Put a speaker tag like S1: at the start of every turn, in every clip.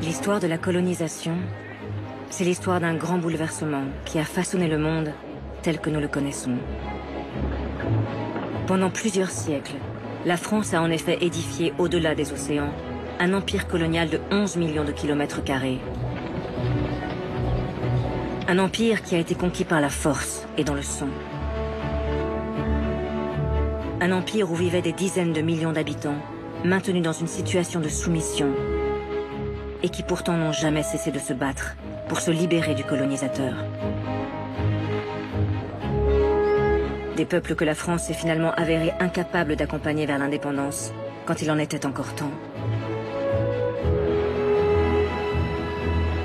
S1: L'histoire de la colonisation, c'est l'histoire d'un grand bouleversement qui a façonné le monde tel que nous le connaissons. Pendant plusieurs siècles, la France a en effet édifié au-delà des océans un empire colonial de 11 millions de kilomètres carrés. Un empire qui a été conquis par la force et dans le sang. Un empire où vivaient des dizaines de millions d'habitants, maintenus dans une situation de soumission, et qui pourtant n'ont jamais cessé de se battre pour se libérer du colonisateur. Des peuples que la France s'est finalement avérée incapable d'accompagner vers l'indépendance, quand il en était encore temps.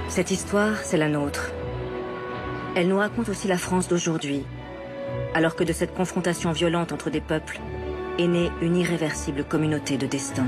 S1: Cette histoire, c'est la nôtre. Elle nous raconte aussi la France d'aujourd'hui, alors que de cette confrontation violente entre des peuples est née une irréversible communauté de destin.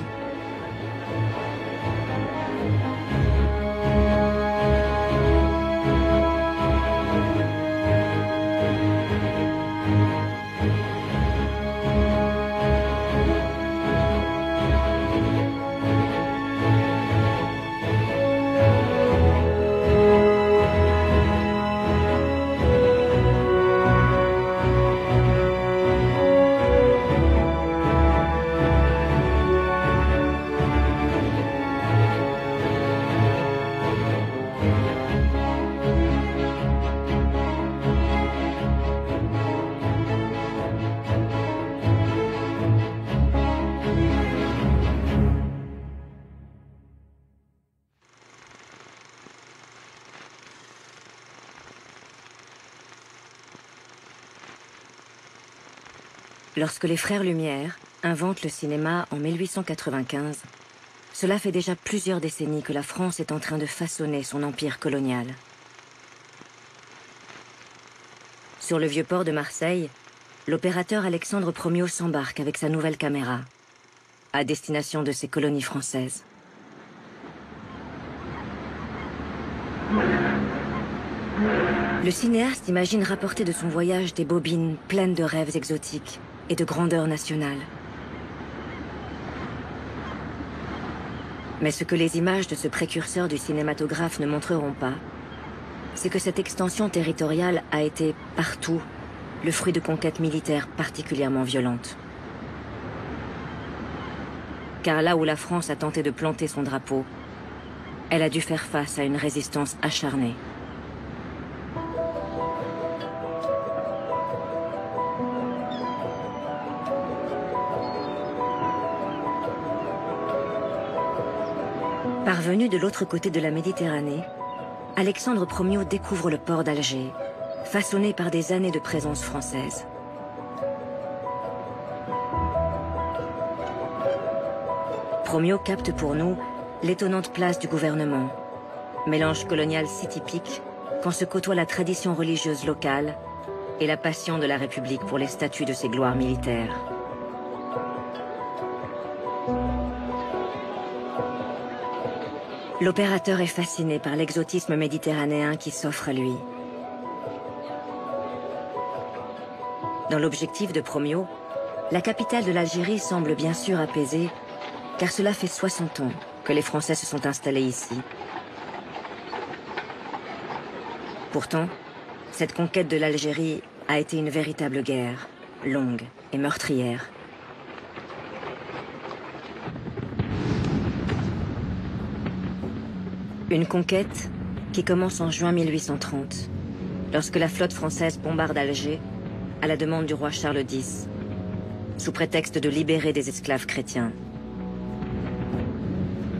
S1: Lorsque les frères Lumière inventent le cinéma en 1895, cela fait déjà plusieurs décennies que la France est en train de façonner son empire colonial. Sur le vieux port de Marseille, l'opérateur Alexandre Promiot s'embarque avec sa nouvelle caméra, à destination de ses colonies françaises. Le cinéaste imagine rapporter de son voyage des bobines pleines de rêves exotiques et de grandeur nationale. Mais ce que les images de ce précurseur du cinématographe ne montreront pas, c'est que cette extension territoriale a été, partout, le fruit de conquêtes militaires particulièrement violentes. Car là où la France a tenté de planter son drapeau, elle a dû faire face à une résistance acharnée. Parvenu de l'autre côté de la Méditerranée, Alexandre Promiot découvre le port d'Alger, façonné par des années de présence française. Promiot capte pour nous l'étonnante place du gouvernement, mélange colonial si typique quand se côtoie la tradition religieuse locale et la passion de la République pour les statuts de ses gloires militaires. L'opérateur est fasciné par l'exotisme méditerranéen qui s'offre à lui. Dans l'objectif de Promiot, la capitale de l'Algérie semble bien sûr apaisée, car cela fait 60 ans que les Français se sont installés ici. Pourtant, cette conquête de l'Algérie a été une véritable guerre, longue et meurtrière. Une conquête qui commence en juin 1830, lorsque la flotte française bombarde Alger à la demande du roi Charles X, sous prétexte de libérer des esclaves chrétiens.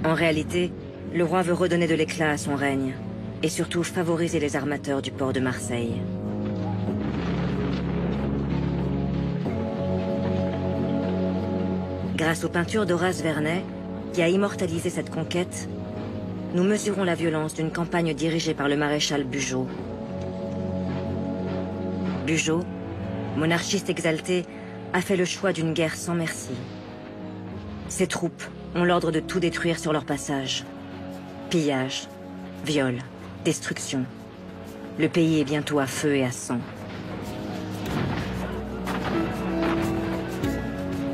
S1: En réalité, le roi veut redonner de l'éclat à son règne et surtout favoriser les armateurs du port de Marseille. Grâce aux peintures d'Horace Vernet, qui a immortalisé cette conquête, nous mesurons la violence d'une campagne dirigée par le maréchal Bugeaud. Bugeaud, monarchiste exalté, a fait le choix d'une guerre sans merci. Ses troupes ont l'ordre de tout détruire sur leur passage. Pillage, viol, destruction. Le pays est bientôt à feu et à sang.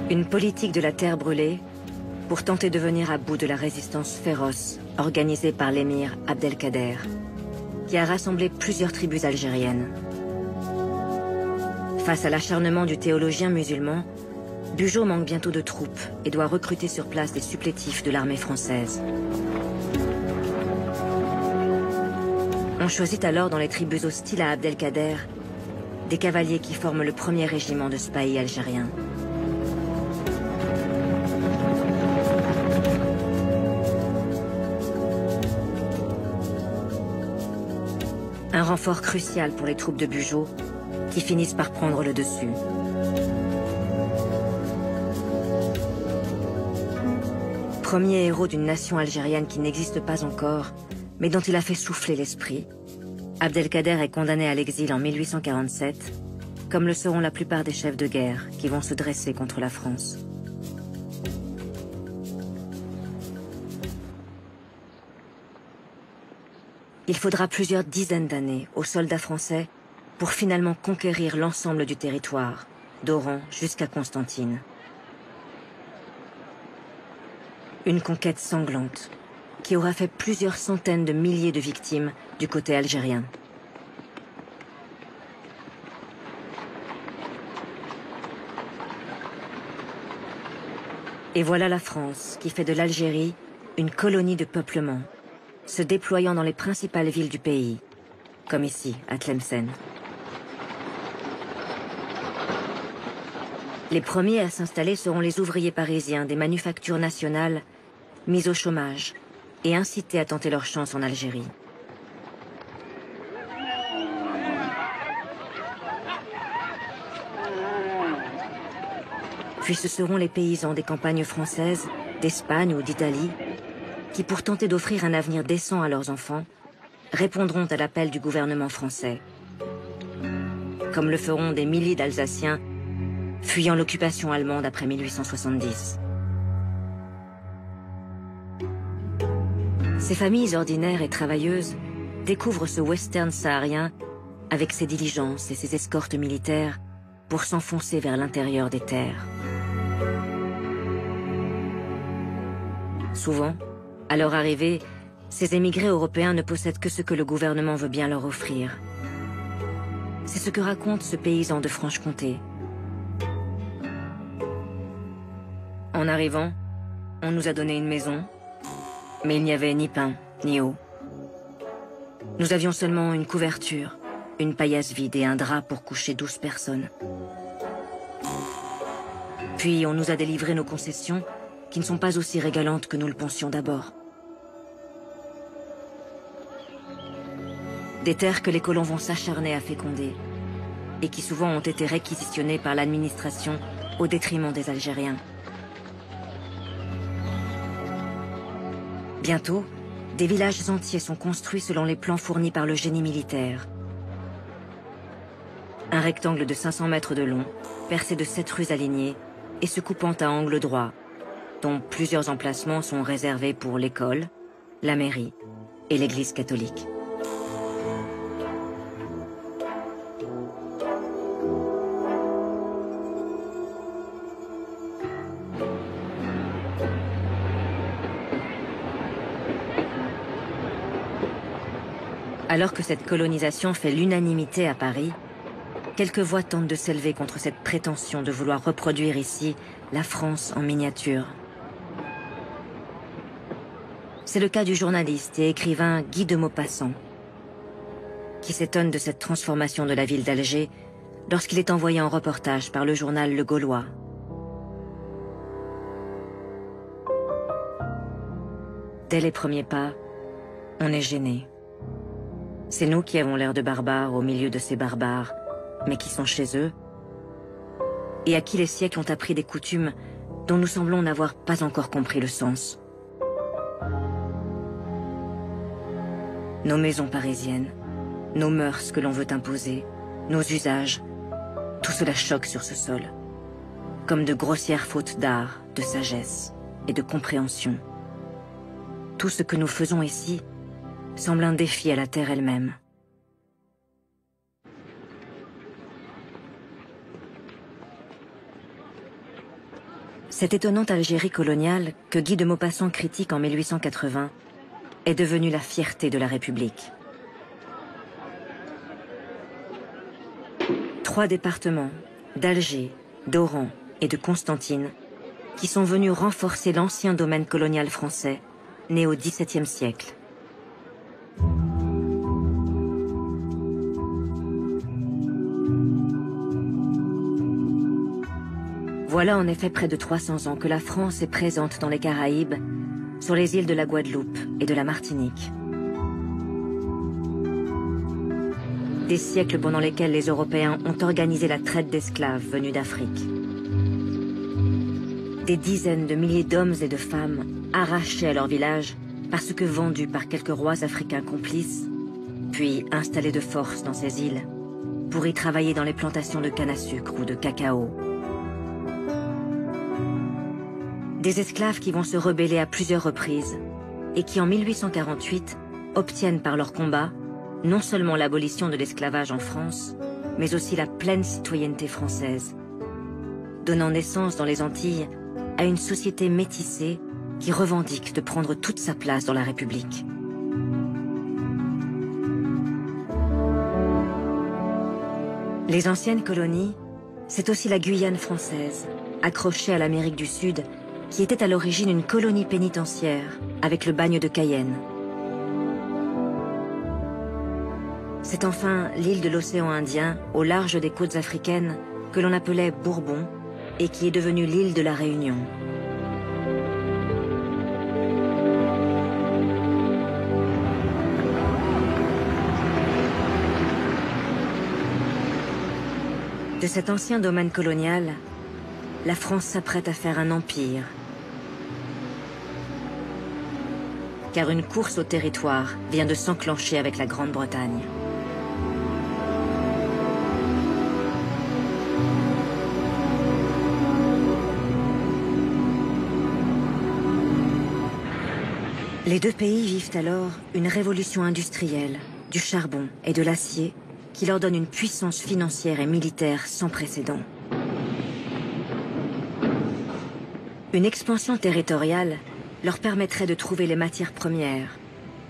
S1: Une politique de la terre brûlée pour tenter de venir à bout de la résistance féroce organisée par l'émir Abdelkader, qui a rassemblé plusieurs tribus algériennes. Face à l'acharnement du théologien musulman, Bugeaud manque bientôt de troupes et doit recruter sur place des supplétifs de l'armée française. On choisit alors dans les tribus hostiles à Abdelkader des cavaliers qui forment le premier régiment de spahis algériens. Un renfort crucial pour les troupes de Bugeaud qui finissent par prendre le dessus. Premier héros d'une nation algérienne qui n'existe pas encore, mais dont il a fait souffler l'esprit, Abdelkader est condamné à l'exil en 1847, comme le seront la plupart des chefs de guerre qui vont se dresser contre la France. Il faudra plusieurs dizaines d'années aux soldats français pour finalement conquérir l'ensemble du territoire, d'Oran jusqu'à Constantine. Une conquête sanglante qui aura fait plusieurs centaines de milliers de victimes du côté algérien. Et voilà la France qui fait de l'Algérie une colonie de peuplement, se déployant dans les principales villes du pays, comme ici, à Tlemcen. Les premiers à s'installer seront les ouvriers parisiens des manufactures nationales, mis au chômage et incités à tenter leur chance en Algérie. Puis ce seront les paysans des campagnes françaises, d'Espagne ou d'Italie, qui pour tenter d'offrir un avenir décent à leurs enfants, répondront à l'appel du gouvernement français. Comme le feront des milliers d'Alsaciens fuyant l'occupation allemande après 1870. Ces familles ordinaires et travailleuses découvrent ce western saharien avec ses diligences et ses escortes militaires pour s'enfoncer vers l'intérieur des terres. Souvent, à leur arrivée, ces émigrés européens ne possèdent que ce que le gouvernement veut bien leur offrir. C'est ce que raconte ce paysan de Franche-Comté. En arrivant, on nous a donné une maison, mais il n'y avait ni pain, ni eau. Nous avions seulement une couverture, une paillasse vide et un drap pour coucher 12 personnes. Puis on nous a délivré nos concessions, qui ne sont pas aussi régalantes que nous le pensions d'abord. Des terres que les colons vont s'acharner à féconder, et qui souvent ont été réquisitionnées par l'administration au détriment des Algériens. Bientôt, des villages entiers sont construits selon les plans fournis par le génie militaire. Un rectangle de 500 mètres de long, percé de 7 rues alignées et se coupant à angle droit, dont plusieurs emplacements sont réservés pour l'école, la mairie et l'église catholique. Alors que cette colonisation fait l'unanimité à Paris, quelques voix tentent de s'élever contre cette prétention de vouloir reproduire ici la France en miniature. C'est le cas du journaliste et écrivain Guy de Maupassant, qui s'étonne de cette transformation de la ville d'Alger lorsqu'il est envoyé en reportage par le journal Le Gaulois. Dès les premiers pas, on est gêné. C'est nous qui avons l'air de barbares au milieu de ces barbares, mais qui sont chez eux, et à qui les siècles ont appris des coutumes dont nous semblons n'avoir pas encore compris le sens. Nos maisons parisiennes, nos mœurs que l'on veut imposer, nos usages, tout cela choque sur ce sol, comme de grossières fautes d'art, de sagesse et de compréhension. Tout ce que nous faisons ici semble un défi à la terre elle-même. Cette étonnante Algérie coloniale, que Guy de Maupassant critique en 1880, est devenue la fierté de la République. 3 départements, d'Alger, d'Oran et de Constantine, qui sont venus renforcer l'ancien domaine colonial français, né au XVIIe siècle. Voilà en effet près de 300 ans que la France est présente dans les Caraïbes, sur les îles de la Guadeloupe et de la Martinique. Des siècles pendant lesquels les Européens ont organisé la traite d'esclaves venus d'Afrique. Des dizaines de milliers d'hommes et de femmes arrachés à leur village parce que vendus par quelques rois africains complices, puis installés de force dans ces îles pour y travailler dans les plantations de canne à sucre ou de cacao. Des esclaves qui vont se rebeller à plusieurs reprises et qui en 1848 obtiennent par leur combat non seulement l'abolition de l'esclavage en France, mais aussi la pleine citoyenneté française, donnant naissance dans les Antilles à une société métissée qui revendique de prendre toute sa place dans la République. Les anciennes colonies, c'est aussi la Guyane française, accrochée à l'Amérique du Sud, qui était à l'origine une colonie pénitentiaire avec le bagne de Cayenne. C'est enfin l'île de l'océan Indien, au large des côtes africaines, que l'on appelait Bourbon et qui est devenue l'île de la Réunion. De cet ancien domaine colonial, la France s'apprête à faire un empire. Car une course au territoire vient de s'enclencher avec la Grande-Bretagne. Les deux pays vivent alors une révolution industrielle, du charbon et de l'acier, qui leur donne une puissance financière et militaire sans précédent. Une expansion territoriale leur permettrait de trouver les matières premières,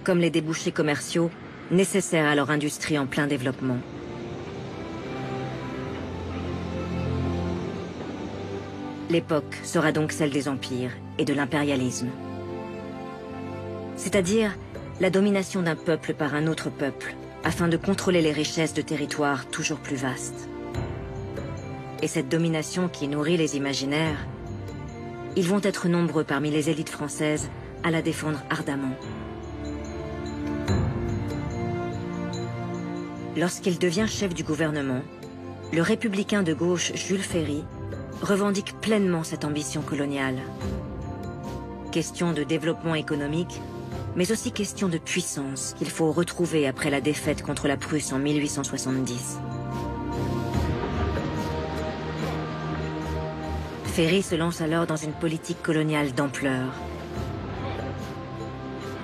S1: comme les débouchés commerciaux nécessaires à leur industrie en plein développement. L'époque sera donc celle des empires et de l'impérialisme. C'est-à-dire la domination d'un peuple par un autre peuple, afin de contrôler les richesses de territoires toujours plus vastes. Et cette domination qui nourrit les imaginaires, ils vont être nombreux parmi les élites françaises à la défendre ardemment. Lorsqu'il devient chef du gouvernement, le républicain de gauche Jules Ferry revendique pleinement cette ambition coloniale. Question de développement économique, mais aussi question de puissance qu'il faut retrouver après la défaite contre la Prusse en 1870. Ferry se lance alors dans une politique coloniale d'ampleur.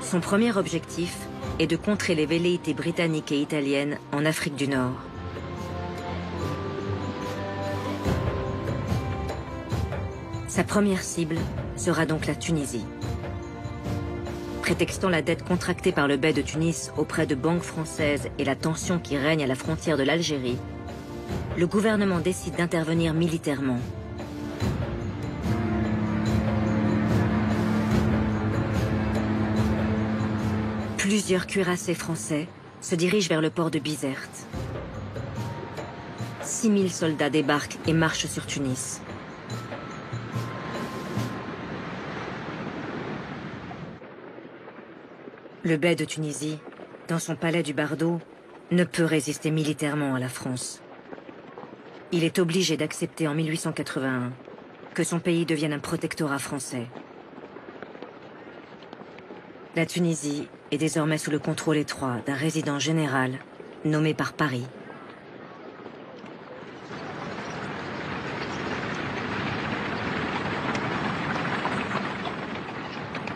S1: Son premier objectif est de contrer les velléités britanniques et italiennes en Afrique du Nord. Sa première cible sera donc la Tunisie. Prétextant la dette contractée par le bey de Tunis auprès de banques françaises et la tension qui règne à la frontière de l'Algérie, le gouvernement décide d'intervenir militairement. Plusieurs cuirassés français se dirigent vers le port de Bizerte. 6000 soldats débarquent et marchent sur Tunis. Le bey de Tunisie, dans son palais du Bardo, ne peut résister militairement à la France. Il est obligé d'accepter en 1881 que son pays devienne un protectorat français. La Tunisie est désormais sous le contrôle étroit d'un résident général nommé par Paris.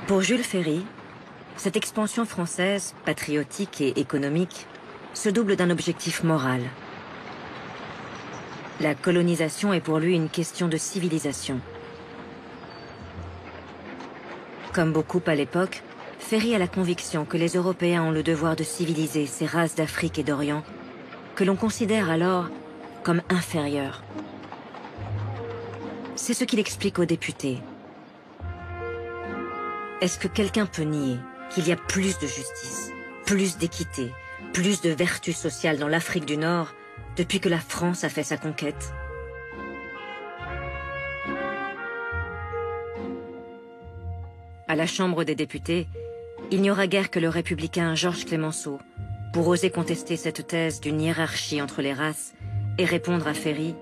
S1: Pour Jules Ferry, cette expansion française, patriotique et économique, se double d'un objectif moral. La colonisation est pour lui une question de civilisation. Comme beaucoup à l'époque, Ferry a la conviction que les Européens ont le devoir de civiliser ces races d'Afrique et d'Orient, que l'on considère alors comme inférieures. C'est ce qu'il explique aux députés. Est-ce que quelqu'un peut nier qu'il y a plus de justice, plus d'équité, plus de vertu sociale dans l'Afrique du Nord depuis que la France a fait sa conquête? À la Chambre des députés, il n'y aura guère que le républicain Georges Clemenceau pour oser contester cette thèse d'une hiérarchie entre les races et répondre à Ferry.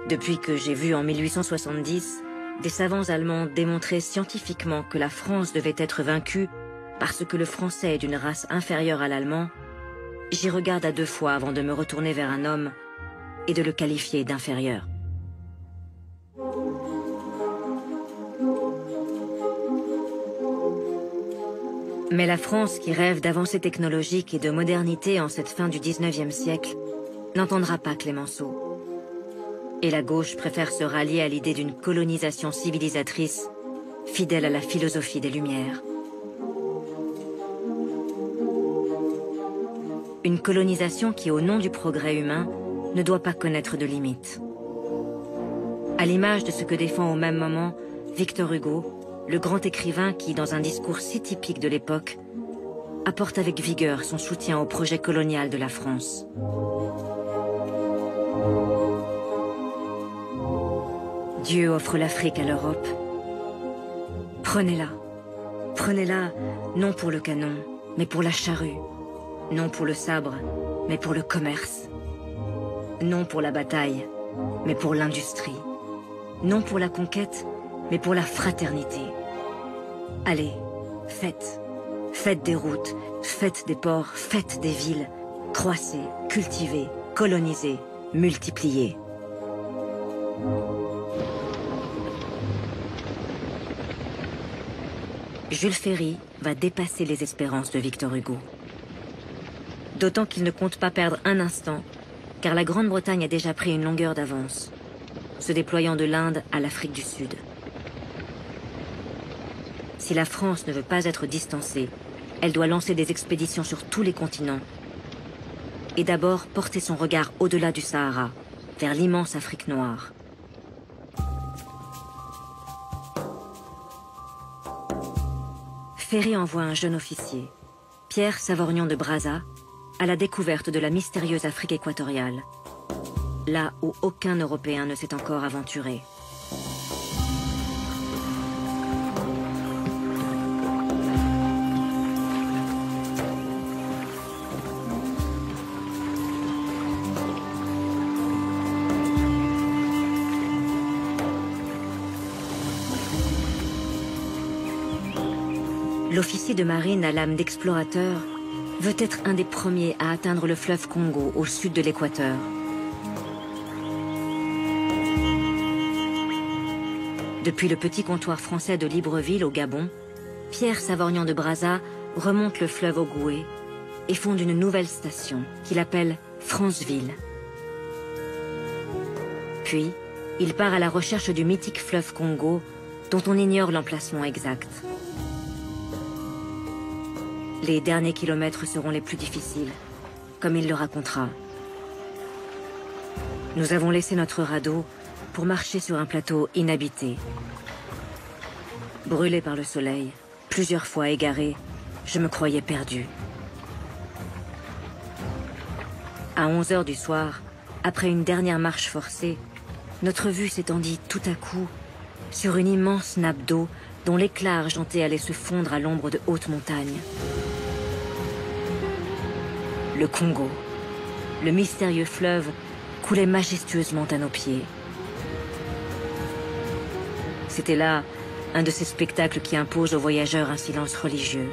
S1: Depuis que j'ai vu en 1870 des savants allemands démontrer scientifiquement que la France devait être vaincue parce que le français est d'une race inférieure à l'allemand, j'y regarde à deux fois avant de me retourner vers un homme et de le qualifier d'inférieur. Mais la France, qui rêve d'avancées technologiques et de modernité en cette fin du 19e siècle, n'entendra pas Clemenceau. Et la gauche préfère se rallier à l'idée d'une colonisation civilisatrice, fidèle à la philosophie des Lumières. Une colonisation qui, au nom du progrès humain, ne doit pas connaître de limites. À l'image de ce que défend au même moment Victor Hugo, le grand écrivain qui, dans un discours si typique de l'époque, apporte avec vigueur son soutien au projet colonial de la France. Dieu offre l'Afrique à l'Europe. Prenez-la. Prenez-la, non pour le canon, mais pour la charrue. Non pour le sabre, mais pour le commerce. Non pour la bataille, mais pour l'industrie. Non pour la conquête, mais pour la fraternité. Allez, faites. Faites des routes, faites des ports, faites des villes. Croissez, cultivez, colonisez, multipliez. Jules Ferry va dépasser les espérances de Victor Hugo. D'autant qu'il ne compte pas perdre un instant, car la Grande-Bretagne a déjà pris une longueur d'avance, se déployant de l'Inde à l'Afrique du Sud. Si la France ne veut pas être distancée, elle doit lancer des expéditions sur tous les continents et d'abord porter son regard au-delà du Sahara, vers l'immense Afrique noire. Ferry envoie un jeune officier, Pierre Savorgnan de Brazza, à la découverte de la mystérieuse Afrique équatoriale, là où aucun Européen ne s'est encore aventuré. L'officier de marine à l'âme d'explorateur veut être un des premiers à atteindre le fleuve Congo au sud de l'équateur. Depuis le petit comptoir français de Libreville au Gabon, Pierre Savorgnan de Brazza remonte le fleuve Ogooué et fonde une nouvelle station qu'il appelle Franceville. Puis, il part à la recherche du mythique fleuve Congo dont on ignore l'emplacement exact. Les derniers kilomètres seront les plus difficiles, comme il le racontera. Nous avons laissé notre radeau pour marcher sur un plateau inhabité. Brûlé par le soleil, plusieurs fois égaré, je me croyais perdu. À 11 heures du soir, après une dernière marche forcée, notre vue s'étendit tout à coup sur une immense nappe d'eau dont l'éclat argenté allait se fondre à l'ombre de hautes montagnes. Le Congo, le mystérieux fleuve, coulait majestueusement à nos pieds. C'était là un de ces spectacles qui imposent aux voyageurs un silence religieux.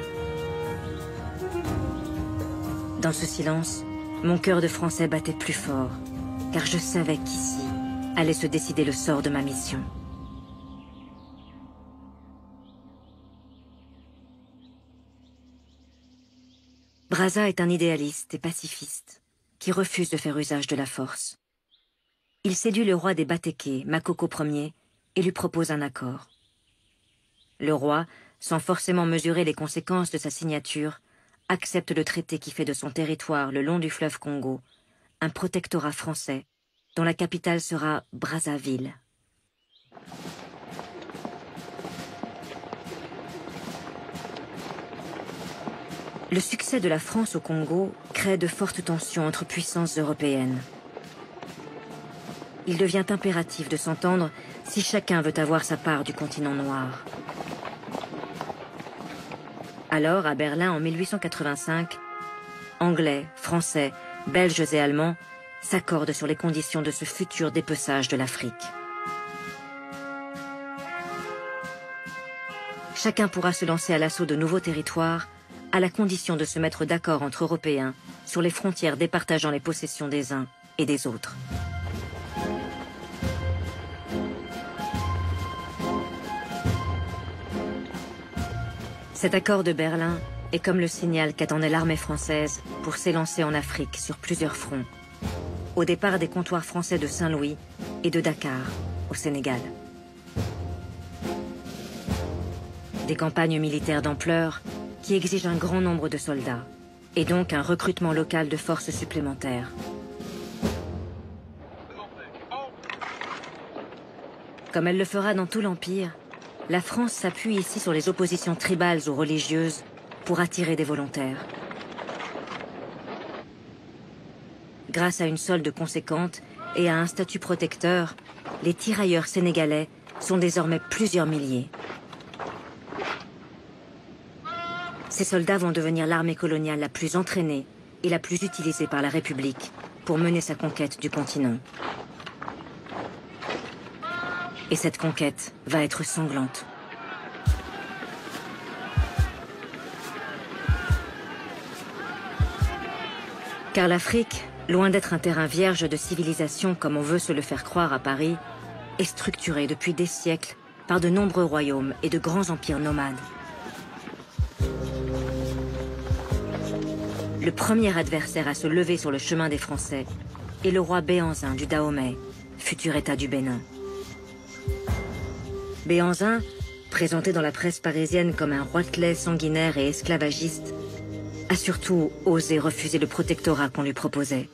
S1: Dans ce silence, mon cœur de Français battait plus fort, car je savais qu'ici allait se décider le sort de ma mission. Brazza est un idéaliste et pacifiste qui refuse de faire usage de la force. Il séduit le roi des Batékés, Makoko Ier, et lui propose un accord. le roi, sans forcément mesurer les conséquences de sa signature, accepte le traité qui fait de son territoire le long du fleuve Congo un protectorat français dont la capitale sera Brazzaville. Le succès de la France au Congo crée de fortes tensions entre puissances européennes. Il devient impératif de s'entendre si chacun veut avoir sa part du continent noir. Alors, à Berlin en 1885, Anglais, Français, Belges et Allemands s'accordent sur les conditions de ce futur dépeçage de l'Afrique. Chacun pourra se lancer à l'assaut de nouveaux territoires à la condition de se mettre d'accord entre Européens sur les frontières départageant les possessions des uns et des autres. Cet accord de Berlin est comme le signal qu'attendait l'armée française pour s'élancer en Afrique sur plusieurs fronts, au départ des comptoirs français de Saint-Louis et de Dakar, au Sénégal. Des campagnes militaires d'ampleur qui exigent un grand nombre de soldats, et donc un recrutement local de forces supplémentaires. Comme elle le fera dans tout l'Empire, la France s'appuie ici sur les oppositions tribales ou religieuses pour attirer des volontaires. Grâce à une solde conséquente et à un statut protecteur, les tirailleurs sénégalais sont désormais plusieurs milliers. Ces soldats vont devenir l'armée coloniale la plus entraînée et la plus utilisée par la République pour mener sa conquête du continent. Et cette conquête va être sanglante. Car l'Afrique, loin d'être un terrain vierge de civilisation comme on veut se le faire croire à Paris, est structurée depuis des siècles par de nombreux royaumes et de grands empires nomades. Le premier adversaire à se lever sur le chemin des Français est le roi Béhanzin du Dahomey, futur État du Bénin. Béhanzin, présenté dans la presse parisienne comme un roitelet sanguinaire et esclavagiste, a surtout osé refuser le protectorat qu'on lui proposait.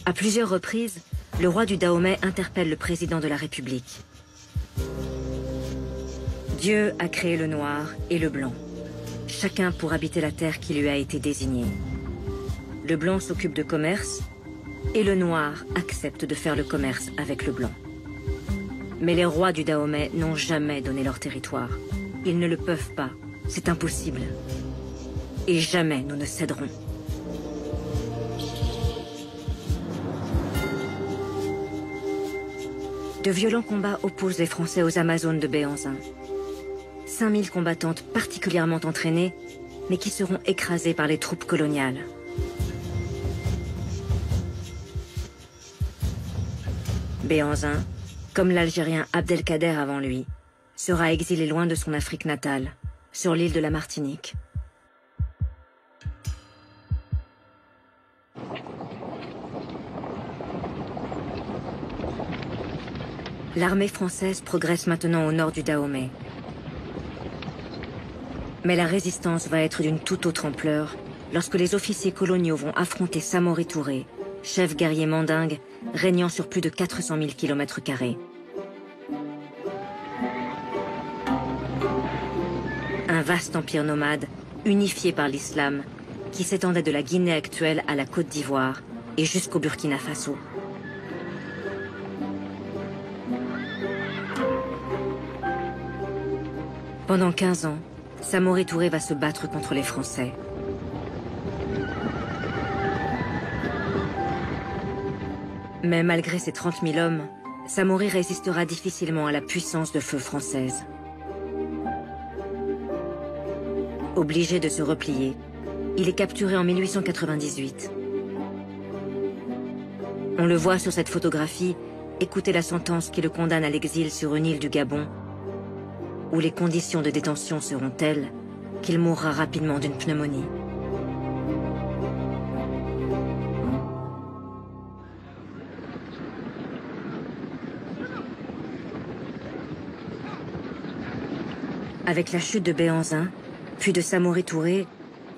S1: À plusieurs reprises, le roi du Dahomey interpelle le président de la République. Dieu a créé le noir et le blanc, chacun pour habiter la terre qui lui a été désignée. Le blanc s'occupe de commerce et le noir accepte de faire le commerce avec le blanc. Mais les rois du Dahomey n'ont jamais donné leur territoire. Ils ne le peuvent pas, c'est impossible. Et jamais nous ne céderons. De violents combats opposent les Français aux Amazones de Béhanzin. 5000 combattantes particulièrement entraînées, mais qui seront écrasées par les troupes coloniales. Béhanzin, comme l'Algérien Abdelkader avant lui, sera exilé loin de son Afrique natale, sur l'île de la Martinique. L'armée française progresse maintenant au nord du Dahomey. Mais la résistance va être d'une toute autre ampleur lorsque les officiers coloniaux vont affronter Samori Touré, chef guerrier mandingue régnant sur plus de 400 000 km². Un vaste empire nomade, unifié par l'islam, qui s'étendait de la Guinée actuelle à la Côte d'Ivoire et jusqu'au Burkina Faso. Pendant 15 ans, Samori Touré va se battre contre les Français. Mais malgré ses 30 000 hommes, Samori résistera difficilement à la puissance de feu française. Obligé de se replier, il est capturé en 1898. On le voit sur cette photographie écouter la sentence qui le condamne à l'exil sur une île du Gabon, où les conditions de détention seront telles qu'il mourra rapidement d'une pneumonie. Avec la chute de Béhanzin, puis de Samori Touré,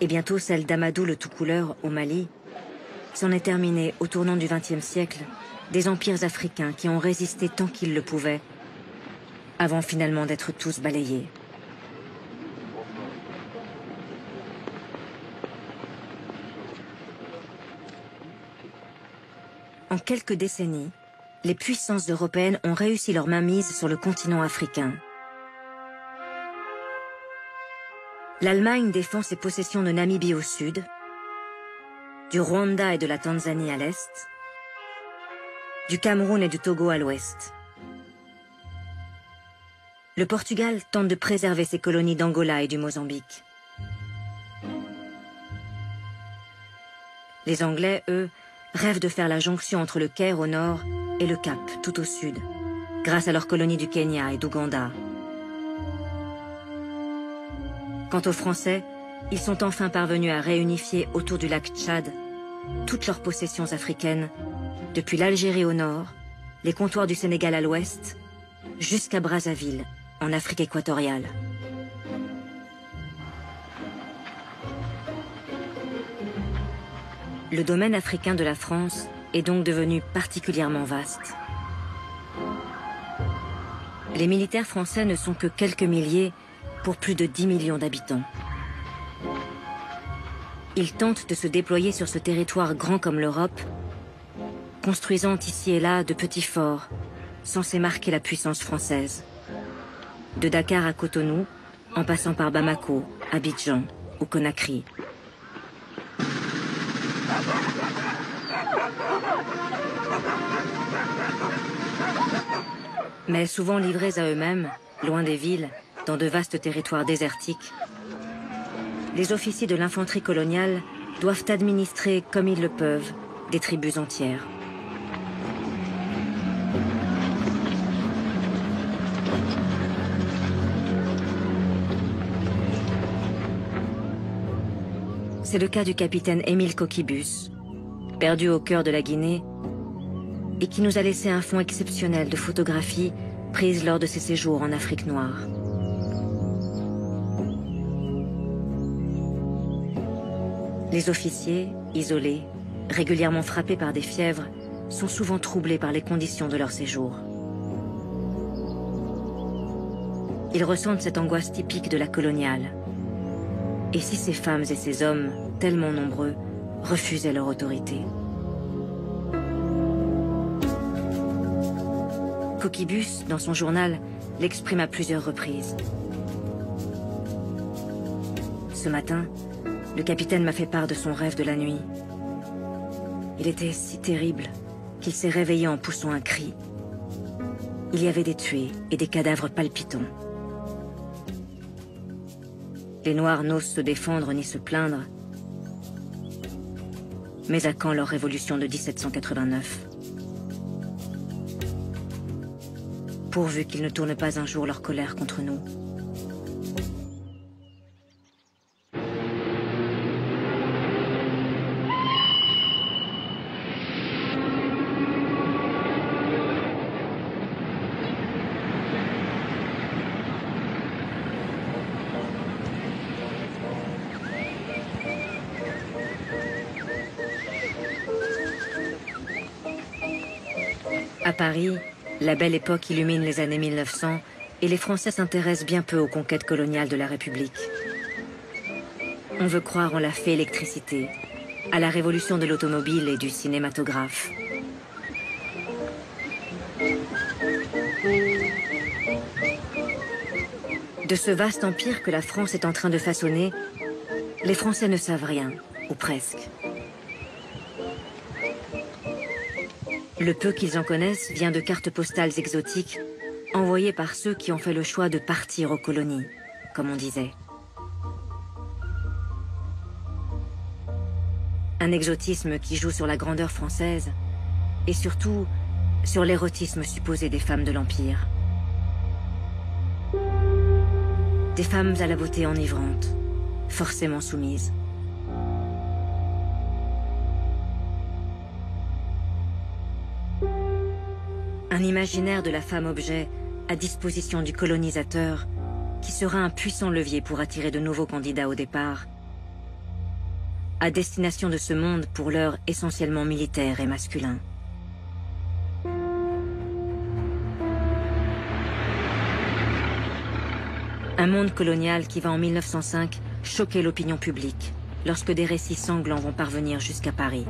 S1: et bientôt celle d'Amadou le Tout-Couleur au Mali, c'en est terminé au tournant du XXe siècle des empires africains qui ont résisté tant qu'ils le pouvaient, avant finalement d'être tous balayés. En quelques décennies, les puissances européennes ont réussi leur mainmise sur le continent africain. L'Allemagne défend ses possessions de Namibie au sud, du Rwanda et de la Tanzanie à l'est, du Cameroun et du Togo à l'ouest. Le Portugal tente de préserver ses colonies d'Angola et du Mozambique. Les Anglais, eux, rêvent de faire la jonction entre le Caire au nord et le Cap tout au sud, grâce à leurs colonies du Kenya et d'Ouganda. Quant aux Français, ils sont enfin parvenus à réunifier autour du lac Tchad toutes leurs possessions africaines, depuis l'Algérie au nord, les comptoirs du Sénégal à l'ouest, jusqu'à Brazzaville, en Afrique équatoriale. Le domaine africain de la France est donc devenu particulièrement vaste. Les militaires français ne sont que quelques milliers pour plus de 10 millions d'habitants. Ils tentent de se déployer sur ce territoire grand comme l'Europe, construisant ici et là de petits forts, censés marquer la puissance française. De Dakar à Cotonou, en passant par Bamako, Abidjan ou Conakry. Mais souvent livrés à eux-mêmes, loin des villes, dans de vastes territoires désertiques, les officiers de l'infanterie coloniale doivent administrer, comme ils le peuvent, des tribus entières. C'est le cas du capitaine Émile Coquibus, perdu au cœur de la Guinée, et qui nous a laissé un fonds exceptionnel de photographies prises lors de ses séjours en Afrique noire. Les officiers, isolés, régulièrement frappés par des fièvres, sont souvent troublés par les conditions de leur séjour. Ils ressentent cette angoisse typique de la coloniale. Et si ces femmes et ces hommes, tellement nombreux, refusaient leur autorité? Coquibus, dans son journal, l'exprime à plusieurs reprises. Ce matin, le capitaine m'a fait part de son rêve de la nuit. Il était si terrible qu'il s'est réveillé en poussant un cri. Il y avait des tués et des cadavres palpitants. Les Noirs n'osent se défendre ni se plaindre. Mais à quand leur révolution de 1789? Pourvu qu'ils ne tournent pas un jour leur colère contre nous. À Paris, la belle époque illumine les années 1900 et les Français s'intéressent bien peu aux conquêtes coloniales de la République. On veut croire en la fée électricité, à la révolution de l'automobile et du cinématographe. De ce vaste empire que la France est en train de façonner, les Français ne savent rien, ou presque. Le peu qu'ils en connaissent vient de cartes postales exotiques envoyées par ceux qui ont fait le choix de partir aux colonies, comme on disait. Un exotisme qui joue sur la grandeur française et surtout sur l'érotisme supposé des femmes de l'Empire. Des femmes à la beauté enivrante, forcément soumises. Un imaginaire de la femme-objet à disposition du colonisateur qui sera un puissant levier pour attirer de nouveaux candidats au départ, à destination de ce monde pour l'heure essentiellement militaire et masculin. Un monde colonial qui va en 1905 choquer l'opinion publique, lorsque des récits sanglants vont parvenir jusqu'à Paris.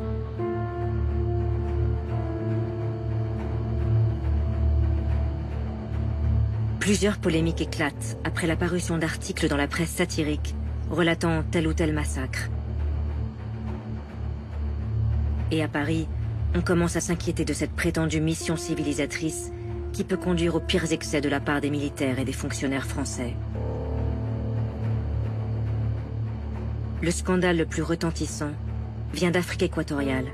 S1: Plusieurs polémiques éclatent après la parution d'articles dans la presse satirique relatant tel ou tel massacre. Et à Paris, on commence à s'inquiéter de cette prétendue mission civilisatrice qui peut conduire aux pires excès de la part des militaires et des fonctionnaires français. Le scandale le plus retentissant vient d'Afrique équatoriale.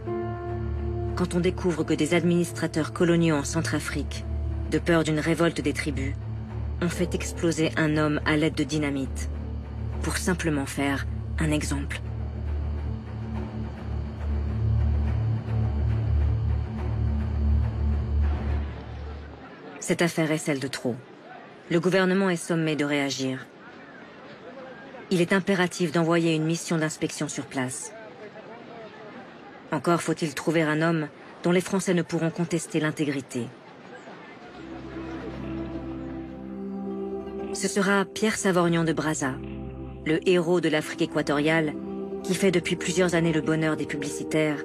S1: Quand on découvre que des administrateurs coloniaux en Centrafrique, de peur d'une révolte des tribus, ont fait exploser un homme à l'aide de dynamite, pour simplement faire un exemple. Cette affaire est celle de trop. Le gouvernement est sommé de réagir. Il est impératif d'envoyer une mission d'inspection sur place. Encore faut-il trouver un homme dont les Français ne pourront contester l'intégrité. Ce sera Pierre Savorgnan de Brazza, le héros de l'Afrique équatoriale, qui fait depuis plusieurs années le bonheur des publicitaires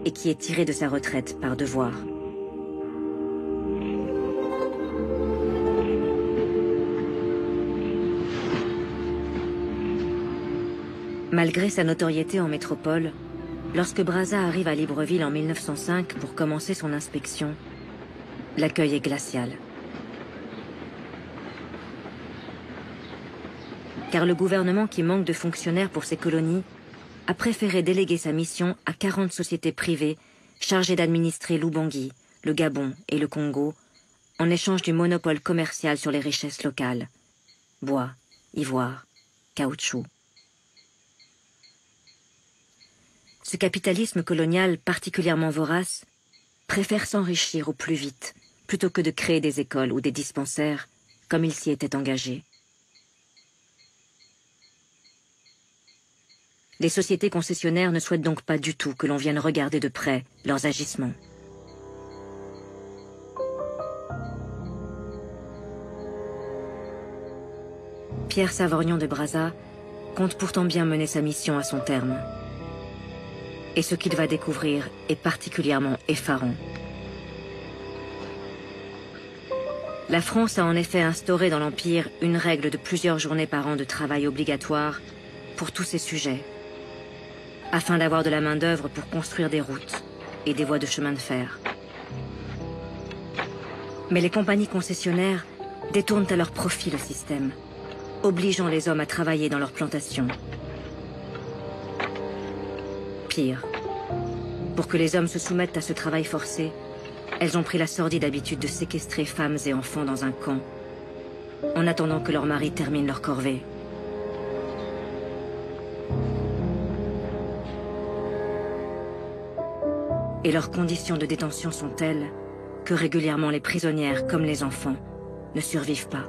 S1: et qui est tiré de sa retraite par devoir. Malgré sa notoriété en métropole, lorsque Brazza arrive à Libreville en 1905 pour commencer son inspection, l'accueil est glacial. Car le gouvernement, qui manque de fonctionnaires pour ses colonies, a préféré déléguer sa mission à 40 sociétés privées chargées d'administrer l'Ubangui, le Gabon et le Congo, en échange du monopole commercial sur les richesses locales: bois, ivoire, caoutchouc. Ce capitalisme colonial particulièrement vorace préfère s'enrichir au plus vite, plutôt que de créer des écoles ou des dispensaires, comme il s'y était engagé. Les sociétés concessionnaires ne souhaitent donc pas du tout que l'on vienne regarder de près leurs agissements. Pierre Savorgnan de Brazza compte pourtant bien mener sa mission à son terme. Et ce qu'il va découvrir est particulièrement effarant. La France a en effet instauré dans l'Empire une règle de plusieurs journées par an de travail obligatoire pour tous ses sujets, afin d'avoir de la main-d'œuvre pour construire des routes et des voies de chemin de fer. Mais les compagnies concessionnaires détournent à leur profit le système, obligeant les hommes à travailler dans leurs plantations. Pire, pour que les hommes se soumettent à ce travail forcé, elles ont pris la sordide habitude de séquestrer femmes et enfants dans un camp, en attendant que leurs maris terminent leur corvée. Et leurs conditions de détention sont telles que régulièrement les prisonnières, comme les enfants, ne survivent pas.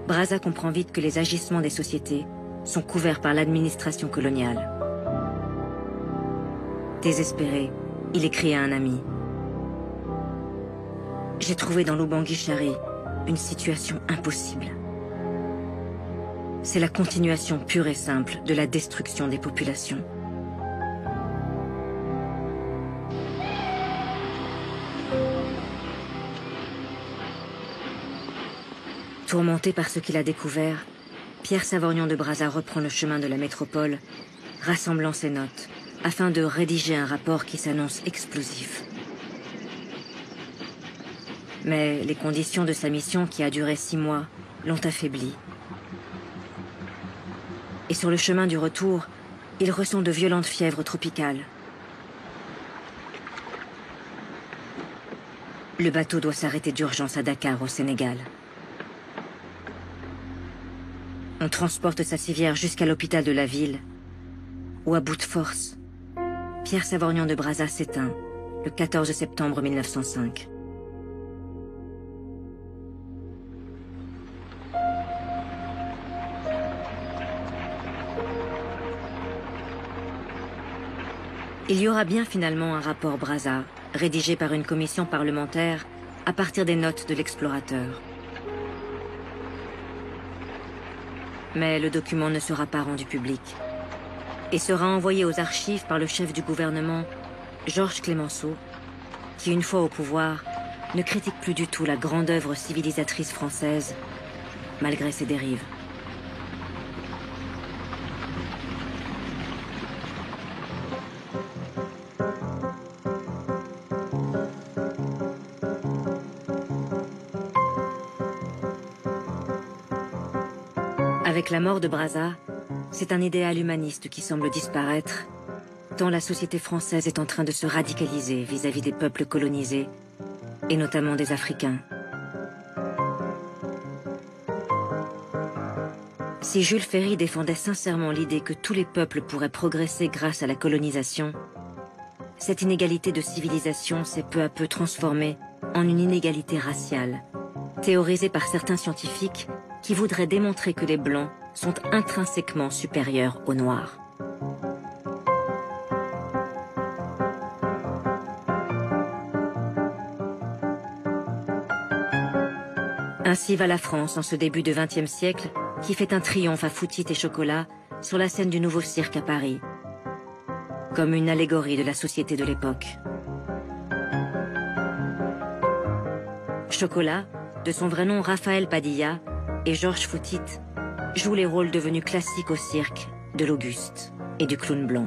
S1: Brazza comprend vite que les agissements des sociétés sont couverts par l'administration coloniale. Désespéré, il écrit à un ami: « J'ai trouvé dans l'Ubangui-Chari une situation impossible. C'est la continuation pure et simple de la destruction des populations. » Tourmenté par ce qu'il a découvert, Pierre Savorgnan de Brazza reprend le chemin de la métropole, rassemblant ses notes, afin de rédiger un rapport qui s'annonce explosif. Mais les conditions de sa mission, qui a duré 6 mois, l'ont affaibli. Et sur le chemin du retour, il ressent de violentes fièvres tropicales. Le bateau doit s'arrêter d'urgence à Dakar, au Sénégal. On transporte sa civière jusqu'à l'hôpital de la ville, où à bout de force, Pierre Savorgnan de Brazza s'éteint le 14 septembre 1905. Il y aura bien finalement un rapport Brazza, rédigé par une commission parlementaire à partir des notes de l'explorateur. Mais le document ne sera pas rendu public et sera envoyé aux archives par le chef du gouvernement, Georges Clemenceau, qui, une fois au pouvoir, ne critique plus du tout la grande œuvre civilisatrice française, malgré ses dérives. Avec la mort de Brazza, c'est un idéal humaniste qui semble disparaître, tant la société française est en train de se radicaliser vis-à-vis des peuples colonisés, et notamment des Africains. Si Jules Ferry défendait sincèrement l'idée que tous les peuples pourraient progresser grâce à la colonisation, cette inégalité de civilisation s'est peu à peu transformée en une inégalité raciale, théorisée par certains scientifiques qui voudraient démontrer que les Blancs sont intrinsèquement supérieurs aux Noirs. Ainsi va la France en ce début de XXe siècle, qui fait un triomphe à Foutit et Chocolat sur la scène du Nouveau Cirque à Paris, comme une allégorie de la société de l'époque. Chocolat, de son vrai nom Raphaël Padilla, et Georges Foutit jouent les rôles devenus classiques au cirque de l'Auguste et du clown blanc.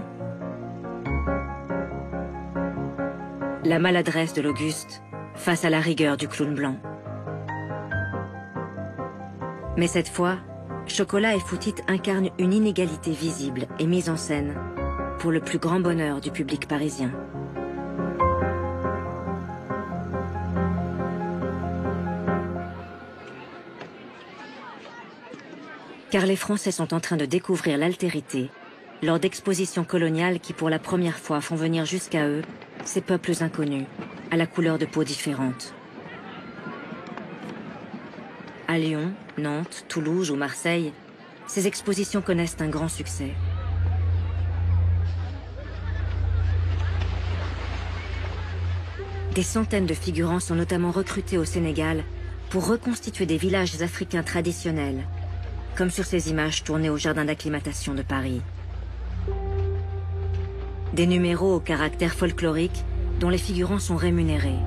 S1: La maladresse de l'Auguste face à la rigueur du clown blanc. Mais cette fois, Chocolat et Foutit incarnent une inégalité visible et mise en scène pour le plus grand bonheur du public parisien. Car les Français sont en train de découvrir l'altérité lors d'expositions coloniales qui pour la première fois font venir jusqu'à eux ces peuples inconnus, à la couleur de peau différente. À Lyon, Nantes, Toulouse ou Marseille, ces expositions connaissent un grand succès. Des centaines de figurants sont notamment recrutés au Sénégal pour reconstituer des villages africains traditionnels, comme sur ces images tournées au jardin d'acclimatation de Paris. Des numéros au caractère folklorique dont les figurants sont rémunérés.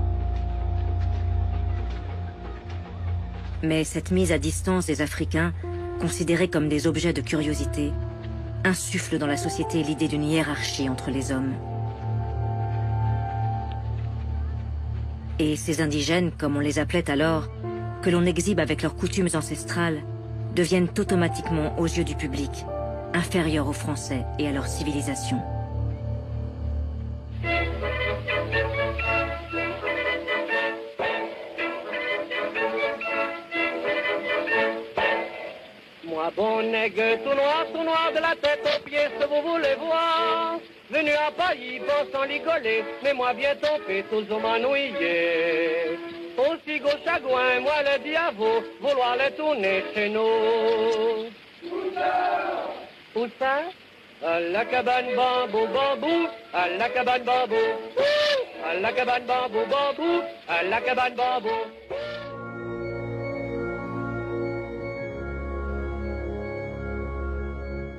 S1: Mais cette mise à distance des Africains, considérés comme des objets de curiosité, insuffle dans la société l'idée d'une hiérarchie entre les hommes. Et ces indigènes, comme on les appelait alors, que l'on exhibe avec leurs coutumes ancestrales, deviennent automatiquement, aux yeux du public, inférieurs aux Français et à leur civilisation.
S2: Moi, bon nègre, tout noir de la tête aux pieds, ce que vous voulez voir. Venu à Paris, pensant rigoler, mais moi bien tombé, toujours m'ennuyer. Aussi gauche chagrin, moi le diable, vouloir le tourner chez nous. Où ça? À la cabane bambou, bambou, à la cabane bambou, à la cabane bambou, bambou, à la cabane bambou.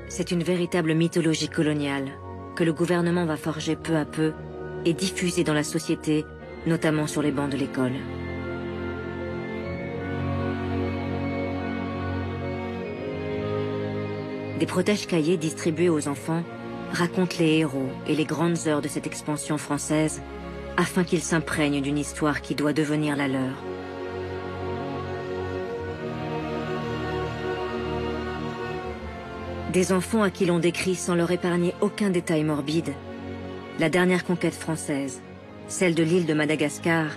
S1: C'est une véritable mythologie coloniale que le gouvernement va forger peu à peu et diffuser dans la société, notamment sur les bancs de l'école. Des protèges-cahiers distribués aux enfants racontent les héros et les grandes heures de cette expansion française afin qu'ils s'imprègnent d'une histoire qui doit devenir la leur. Des enfants à qui l'on décrit sans leur épargner aucun détail morbide la dernière conquête française, celle de l'île de Madagascar,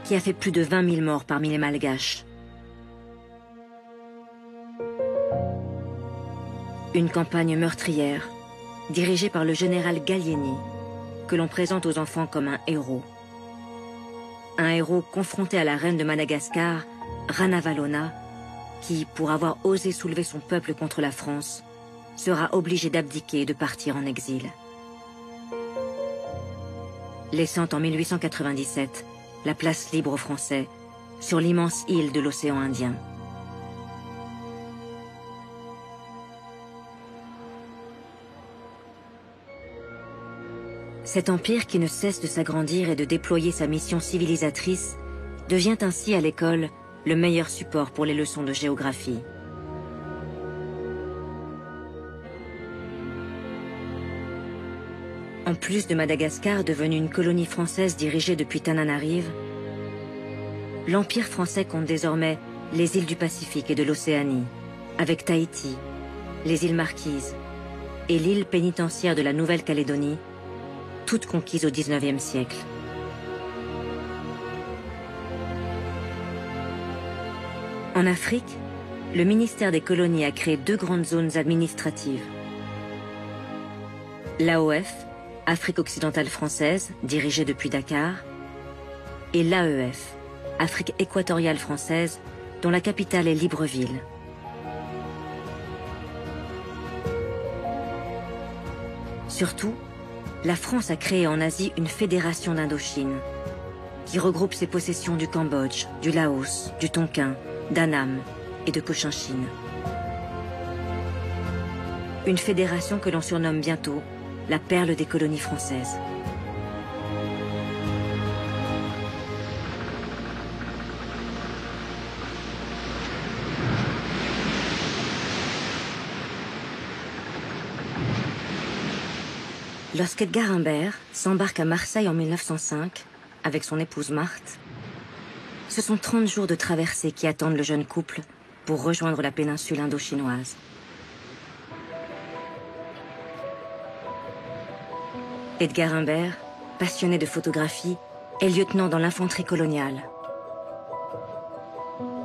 S1: qui a fait plus de 20 000 morts parmi les Malgaches. Une campagne meurtrière, dirigée par le général Gallieni, que l'on présente aux enfants comme un héros. Un héros confronté à la reine de Madagascar, Ranavalona, qui, pour avoir osé soulever son peuple contre la France, sera obligé d'abdiquer et de partir en exil. laissant en 1897 la place libre aux Français sur l'immense île de l'océan Indien. Cet empire qui ne cesse de s'agrandir et de déployer sa mission civilisatrice devient ainsi à l'école le meilleur support pour les leçons de géographie. En plus de Madagascar, devenue une colonie française dirigée depuis Tananarive, l'Empire français compte désormais les îles du Pacifique et de l'Océanie, avec Tahiti, les îles Marquises et l'île pénitentiaire de la Nouvelle-Calédonie, toutes conquises au XIXe siècle. En Afrique, le ministère des colonies a créé 2 grandes zones administratives. L'AOF, Afrique occidentale française, dirigée depuis Dakar, et l'AEF, Afrique équatoriale française, dont la capitale est Libreville. Surtout, la France a créé en Asie une fédération d'Indochine, qui regroupe ses possessions du Cambodge, du Laos, du Tonkin, d'Annam et de Cochinchine. Une fédération que l'on surnomme bientôt la perle des colonies françaises. Lorsqu'Edgar Humbert s'embarque à Marseille en 1905, avec son épouse Marthe, ce sont 30 jours de traversée qui attendent le jeune couple pour rejoindre la péninsule indo-chinoise. Edgar Humbert, passionné de photographie, est lieutenant dans l'infanterie coloniale.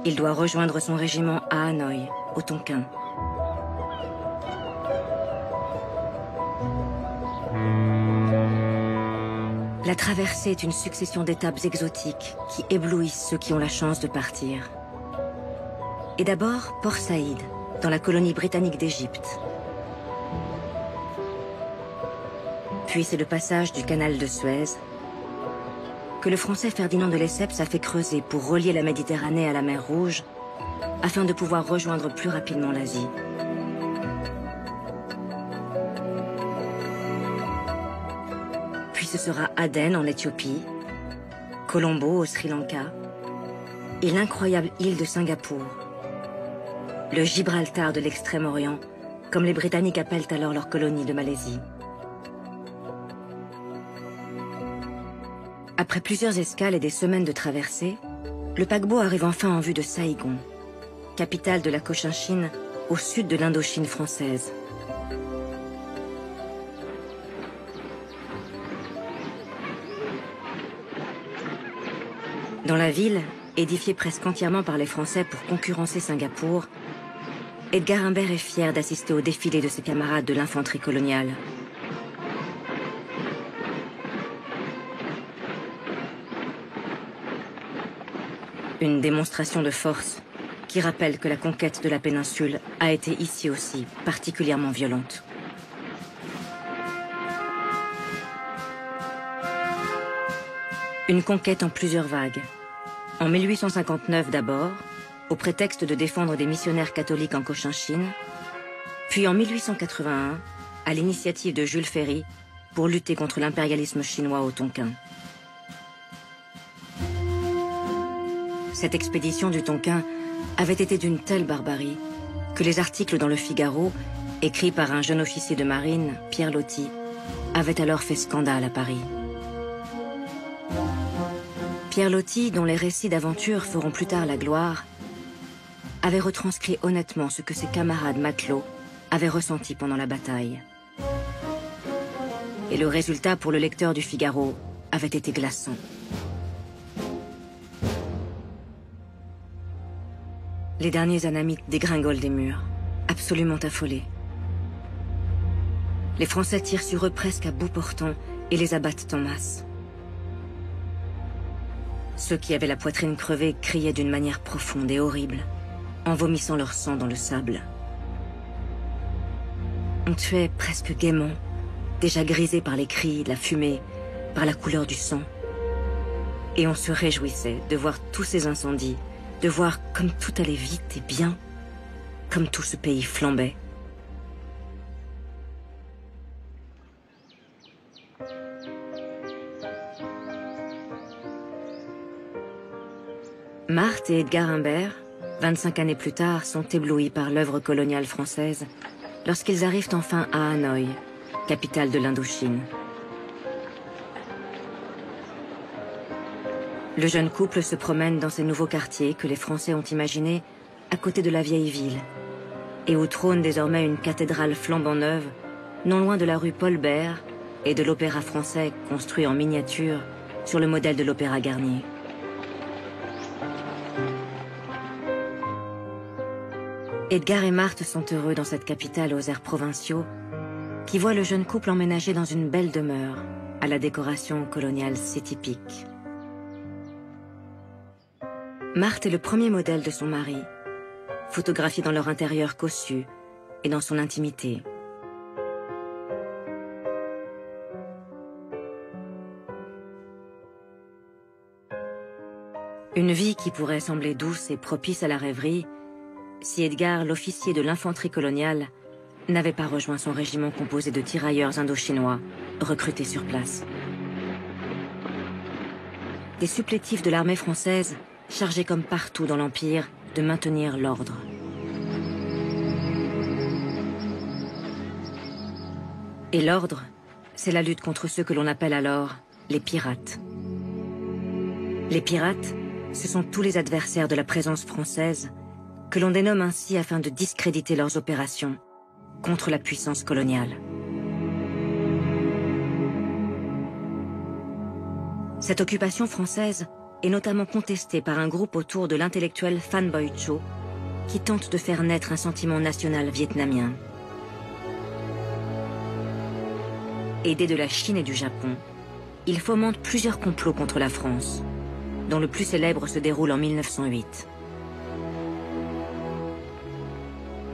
S1: Il doit rejoindre son régiment à Hanoï, au Tonkin. La traversée est une succession d'étapes exotiques qui éblouissent ceux qui ont la chance de partir. Et d'abord, Port Saïd, dans la colonie britannique d'Égypte. Puis c'est le passage du canal de Suez, que le Français Ferdinand de Lesseps a fait creuser pour relier la Méditerranée à la mer Rouge, afin de pouvoir rejoindre plus rapidement l'Asie. Puis ce sera Aden en Éthiopie, Colombo au Sri Lanka, et l'incroyable île de Singapour, le Gibraltar de l'Extrême-Orient, comme les Britanniques appellent alors leur colonie de Malaisie. Après plusieurs escales et des semaines de traversée, le paquebot arrive enfin en vue de Saïgon, capitale de la Cochinchine au sud de l'Indochine française. Dans la ville, édifiée presque entièrement par les Français pour concurrencer Singapour, Edgar Humbert est fier d'assister au défilé de ses camarades de l'infanterie coloniale. Une démonstration de force qui rappelle que la conquête de la péninsule a été ici aussi particulièrement violente. Une conquête en plusieurs vagues. En 1859 d'abord, au prétexte de défendre des missionnaires catholiques en Cochinchine, puis en 1881, à l'initiative de Jules Ferry, pour lutter contre l'impérialisme chinois au Tonkin. Cette expédition du Tonkin avait été d'une telle barbarie que les articles dans le Figaro, écrits par un jeune officier de marine, Pierre Loti, avaient alors fait scandale à Paris. Pierre Loti, dont les récits d'aventure feront plus tard la gloire, avait retranscrit honnêtement ce que ses camarades matelots avaient ressenti pendant la bataille. Et le résultat pour le lecteur du Figaro avait été glaçant. Les derniers anamites dégringolent des murs, absolument affolés. Les Français tirent sur eux presque à bout portant et les abattent en masse. Ceux qui avaient la poitrine crevée criaient d'une manière profonde et horrible, en vomissant leur sang dans le sable. On tuait presque gaiement, déjà grisés par les cris, la fumée, par la couleur du sang. Et on se réjouissait de voir tous ces incendies, de voir comme tout allait vite et bien, comme tout ce pays flambait. Marthe et Edgar Humbert, 25 années plus tard, sont éblouis par l'œuvre coloniale française lorsqu'ils arrivent enfin à Hanoï, capitale de l'Indochine. Le jeune couple se promène dans ces nouveaux quartiers que les Français ont imaginés à côté de la vieille ville, et où trône désormais une cathédrale flambant neuve, non loin de la rue Paul Bert et de l'opéra français construit en miniature sur le modèle de l'opéra Garnier. Edgar et Marthe sont heureux dans cette capitale aux airs provinciaux qui voit le jeune couple emménager dans une belle demeure à la décoration coloniale si typique. Marthe est le premier modèle de son mari, photographié dans leur intérieur cossu et dans son intimité. Une vie qui pourrait sembler douce et propice à la rêverie si Edgar, l'officier de l'infanterie coloniale, n'avait pas rejoint son régiment composé de tirailleurs indochinois recrutés sur place. Des supplétifs de l'armée française chargés comme partout dans l'Empire de maintenir l'ordre. Et l'ordre, c'est la lutte contre ceux que l'on appelle alors les pirates. Les pirates, ce sont tous les adversaires de la présence française que l'on dénomme ainsi afin de discréditer leurs opérations contre la puissance coloniale. Cette occupation française est notamment contestée par un groupe autour de l'intellectuel Phan Boi Cho qui tente de faire naître un sentiment national vietnamien. Aidé de la Chine et du Japon, il fomente plusieurs complots contre la France, dont le plus célèbre se déroule en 1908.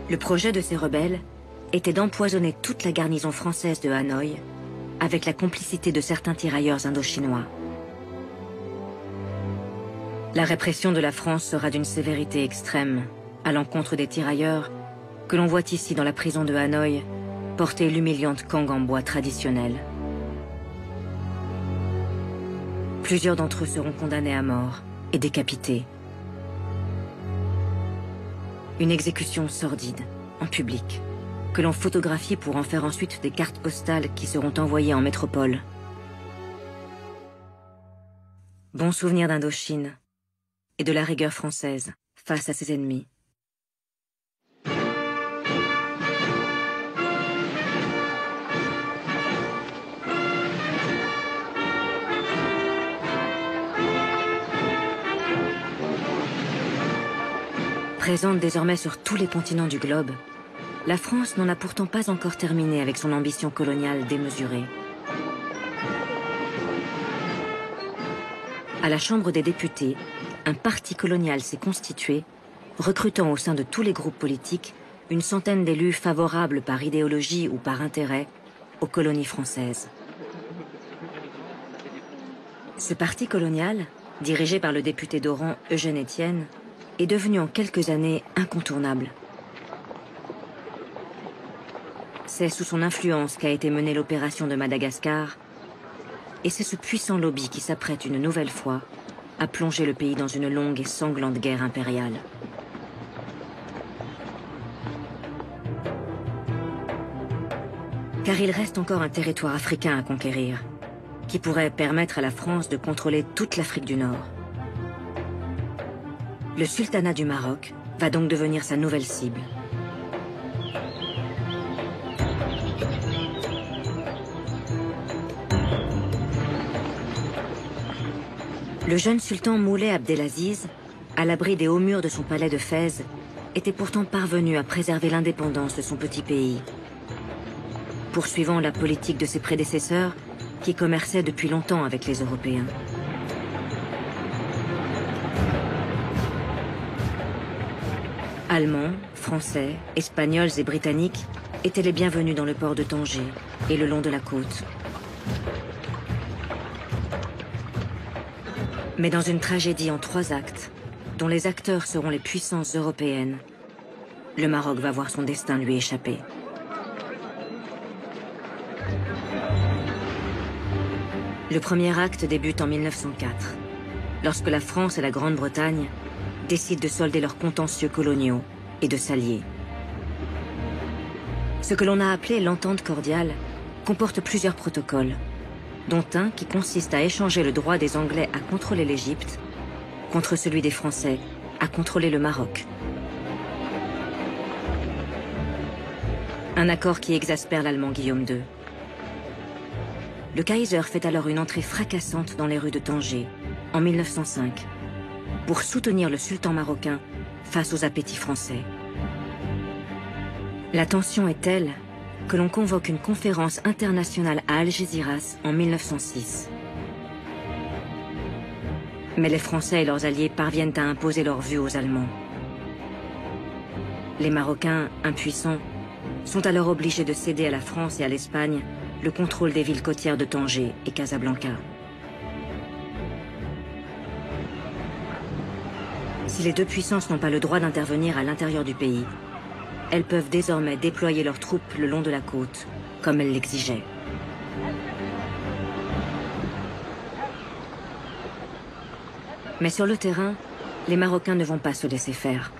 S1: Le projet de ces rebelles était d'empoisonner toute la garnison française de Hanoï avec la complicité de certains tirailleurs indochinois. La répression de la France sera d'une sévérité extrême à l'encontre des tirailleurs que l'on voit ici dans la prison de Hanoï porter l'humiliante cangue en bois traditionnelle. Plusieurs d'entre eux seront condamnés à mort et décapités. Une exécution sordide, en public, que l'on photographie pour en faire ensuite des cartes postales qui seront envoyées en métropole. Bon souvenir d'Indochine et de la rigueur française face à ses ennemis. Présente désormais sur tous les continents du globe, la France n'en a pourtant pas encore terminé avec son ambition coloniale démesurée. À la Chambre des députés, un parti colonial s'est constitué, recrutant au sein de tous les groupes politiques une centaine d'élus favorables par idéologie ou par intérêt aux colonies françaises. Ce parti colonial, dirigé par le député d'Oran Eugène Etienne, est devenu en quelques années incontournable. C'est sous son influence qu'a été menée l'opération de Madagascar, et c'est ce puissant lobby qui s'apprête une nouvelle fois à plonger le pays dans une longue et sanglante guerre impériale. Car il reste encore un territoire africain à conquérir, qui pourrait permettre à la France de contrôler toute l'Afrique du Nord. Le sultanat du Maroc va donc devenir sa nouvelle cible. Le jeune sultan Moulay Abdelaziz, à l'abri des hauts murs de son palais de Fès, était pourtant parvenu à préserver l'indépendance de son petit pays, poursuivant la politique de ses prédécesseurs qui commerçaient depuis longtemps avec les Européens. Allemands, Français, Espagnols et Britanniques étaient les bienvenus dans le port de Tanger et le long de la côte. Mais dans une tragédie en 3 actes, dont les acteurs seront les puissances européennes, le Maroc va voir son destin lui échapper. Le premier acte débute en 1904, lorsque la France et la Grande-Bretagne décident de solder leurs contentieux coloniaux et de s'allier. Ce que l'on a appelé l'entente cordiale comporte plusieurs protocoles, dont un qui consiste à échanger le droit des Anglais à contrôler l'Égypte contre celui des Français à contrôler le Maroc. Un accord qui exaspère l'Allemand Guillaume II. Le Kaiser fait alors une entrée fracassante dans les rues de Tanger, en 1905, pour soutenir le sultan marocain face aux appétits français. La tension est telle que l'on convoque une conférence internationale à Algésiras en 1906. Mais les Français et leurs alliés parviennent à imposer leur vue aux Allemands. Les Marocains, impuissants, sont alors obligés de céder à la France et à l'Espagne le contrôle des villes côtières de Tanger et Casablanca. Si les deux puissances n'ont pas le droit d'intervenir à l'intérieur du pays, elles peuvent désormais déployer leurs troupes le long de la côte, comme elles l'exigeaient. Mais sur le terrain, les Marocains ne vont pas se laisser faire.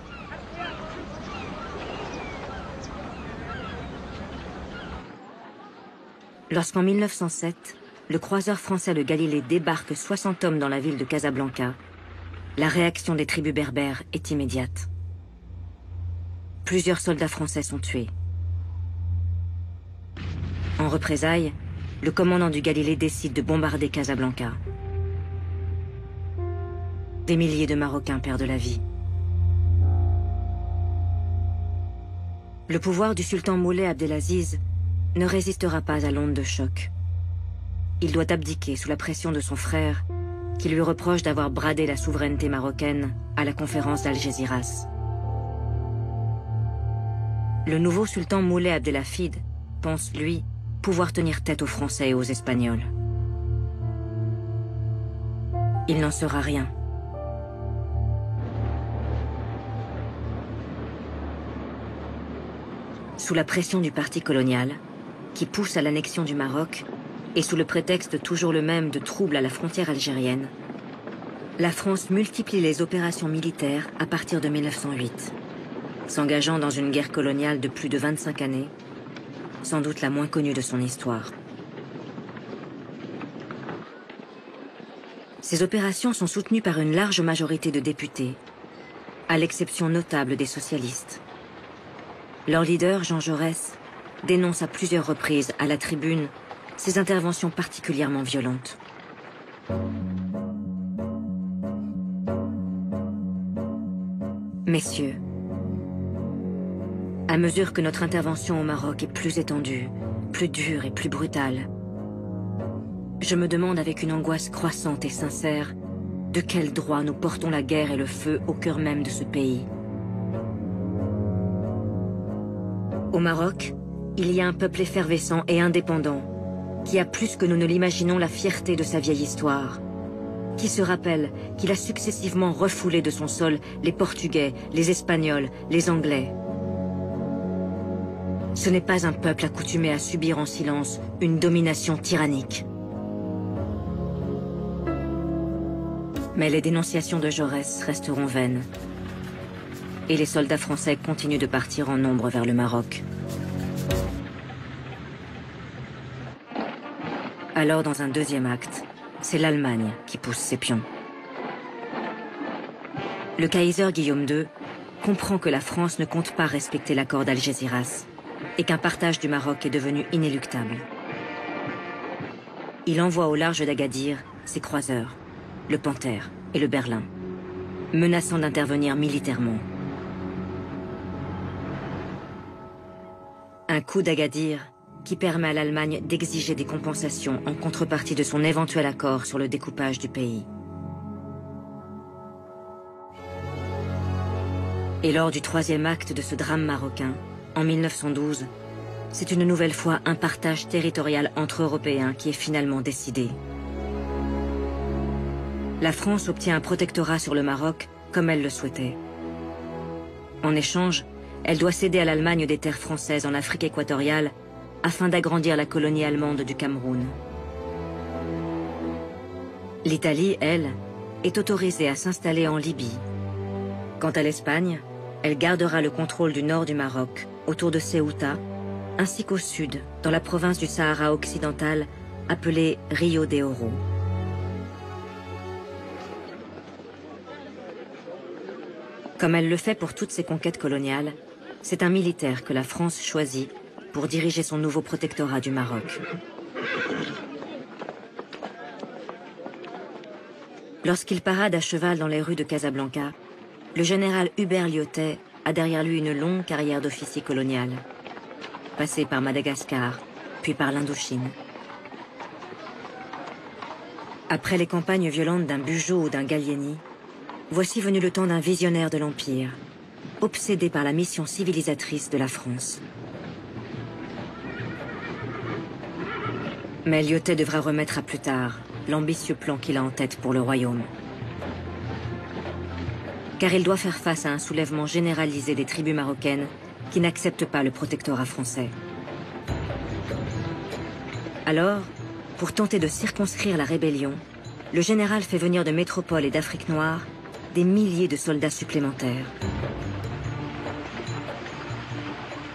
S1: Lorsqu'en 1907, le croiseur français le Galilée débarque 60 hommes dans la ville de Casablanca, la réaction des tribus berbères est immédiate. Plusieurs soldats français sont tués. En représailles, le commandant du Galilée décide de bombarder Casablanca. Des milliers de Marocains perdent la vie. Le pouvoir du sultan Moulay Abdelaziz ne résistera pas à l'onde de choc. Il doit abdiquer sous la pression de son frère, qui lui reproche d'avoir bradé la souveraineté marocaine à la conférence d'Algésiras. Le nouveau sultan Moulay Abdelhafid pense, lui, pouvoir tenir tête aux Français et aux Espagnols. Il n'en sera rien. Sous la pression du parti colonial, qui pousse à l'annexion du Maroc, et sous le prétexte toujours le même de troubles à la frontière algérienne, la France multiplie les opérations militaires à partir de 1908, s'engageant dans une guerre coloniale de plus de 25 années, sans doute la moins connue de son histoire. Ces opérations sont soutenues par une large majorité de députés, à l'exception notable des socialistes. Leur leader, Jean Jaurès, dénonce à plusieurs reprises à la tribune ces interventions particulièrement violentes. Messieurs, à mesure que notre intervention au Maroc est plus étendue, plus dure et plus brutale, je me demande avec une angoisse croissante et sincère de quel droit nous portons la guerre et le feu au cœur même de ce pays. Au Maroc, il y a un peuple effervescent et indépendant, qui a plus que nous ne l'imaginons la fierté de sa vieille histoire, qui se rappelle qu'il a successivement refoulé de son sol les Portugais, les Espagnols, les Anglais. Ce n'est pas un peuple accoutumé à subir en silence une domination tyrannique. Mais les dénonciations de Jaurès resteront vaines, et les soldats français continuent de partir en nombre vers le Maroc. Alors, dans un deuxième acte, c'est l'Allemagne qui pousse ses pions. Le Kaiser Guillaume II comprend que la France ne compte pas respecter l'accord d'Algésiras et qu'un partage du Maroc est devenu inéluctable. Il envoie au large d'Agadir ses croiseurs, le Panthère et le Berlin, menaçant d'intervenir militairement. Un coup d'Agadir qui permet à l'Allemagne d'exiger des compensations en contrepartie de son éventuel accord sur le découpage du pays. Et lors du troisième acte de ce drame marocain, en 1912, c'est une nouvelle fois un partage territorial entre Européens qui est finalement décidé. la France obtient un protectorat sur le Maroc comme elle le souhaitait. En échange, elle doit céder à l'Allemagne des terres françaises en Afrique équatoriale afin d'agrandir la colonie allemande du Cameroun. L'Italie, elle, est autorisée à s'installer en Libye. Quant à l'Espagne, elle gardera le contrôle du nord du Maroc, autour de Ceuta, ainsi qu'au sud, dans la province du Sahara occidental, appelée Rio de Oro. Comme elle le fait pour toutes ses conquêtes coloniales, c'est un militaire que la France choisit pour diriger son nouveau protectorat du Maroc. Lorsqu'il parade à cheval dans les rues de Casablanca, le général Hubert Lyautey a derrière lui une longue carrière d'officier colonial, passé par Madagascar, puis par l'Indochine. Après les campagnes violentes d'un Bugeaud ou d'un Gallieni, voici venu le temps d'un visionnaire de l'Empire, obsédé par la mission civilisatrice de la France. Mais Lyautey devra remettre à plus tard l'ambitieux plan qu'il a en tête pour le royaume. Car il doit faire face à un soulèvement généralisé des tribus marocaines qui n'acceptent pas le protectorat français. Alors, pour tenter de circonscrire la rébellion, le général fait venir de métropole et d'Afrique noire des milliers de soldats supplémentaires.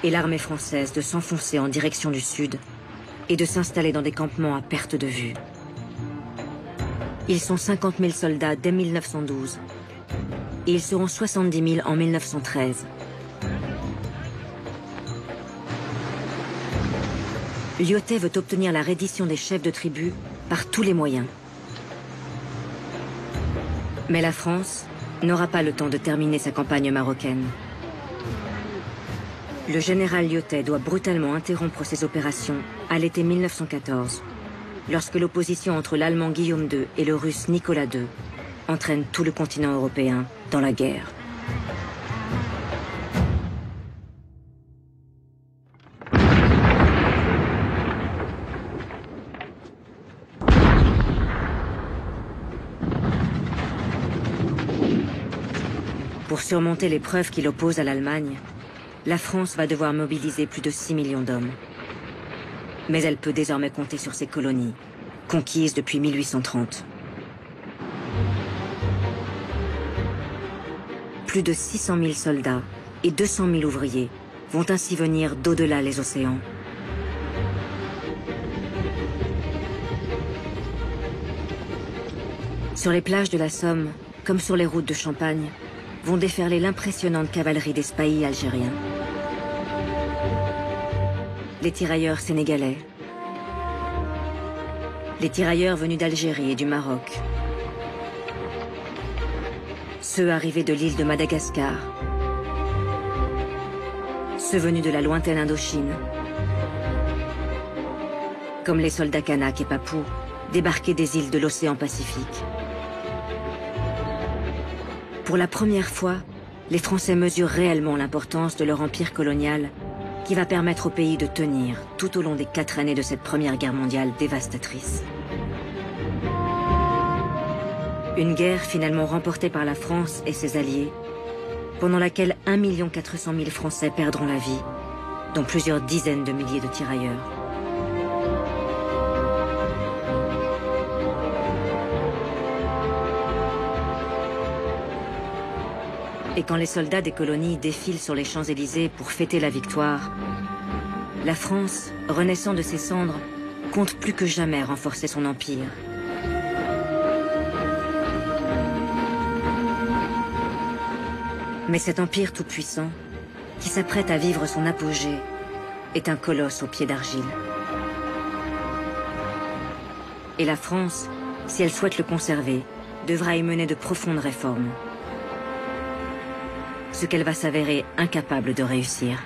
S1: Et l'armée française de s'enfoncer en direction du sud et de s'installer dans des campements à perte de vue. Ils sont 50 000 soldats dès 1912 et ils seront 70 000 en 1913. Lyautey veut obtenir la reddition des chefs de tribu par tous les moyens. Mais la France n'aura pas le temps de terminer sa campagne marocaine. Le général Lyautey doit brutalement interrompre ses opérations à l'été 1914, lorsque l'opposition entre l'Allemand Guillaume II et le Russe Nicolas II entraîne tout le continent européen dans la guerre. Pour surmonter l'épreuve qui l'oppose à l'Allemagne, la France va devoir mobiliser plus de 6 millions d'hommes. Mais elle peut désormais compter sur ses colonies, conquises depuis 1830. Plus de 600 000 soldats et 200 000 ouvriers vont ainsi venir d'au-delà les océans. Sur les plages de la Somme, comme sur les routes de Champagne, vont déferler l'impressionnante cavalerie des spahis algériens. Les tirailleurs sénégalais, les tirailleurs venus d'Algérie et du Maroc, ceux arrivés de l'île de Madagascar, ceux venus de la lointaine Indochine, comme les soldats Kanaks et Papous débarqués des îles de l'océan Pacifique. Pour la première fois, les Français mesurent réellement l'importance de leur empire colonial qui va permettre au pays de tenir tout au long des 4 années de cette Première Guerre mondiale dévastatrice. Une guerre finalement remportée par la France et ses alliés, pendant laquelle 1 400 000 Français perdront la vie, dont plusieurs dizaines de milliers de tirailleurs. Et quand les soldats des colonies défilent sur les Champs-Élysées pour fêter la victoire, la France, renaissant de ses cendres, compte plus que jamais renforcer son empire. Mais cet empire tout-puissant, qui s'apprête à vivre son apogée, est un colosse aux pieds d'argile. Et la France, si elle souhaite le conserver, devra y mener de profondes réformes. Ce qu'elle va s'avérer incapable de réussir.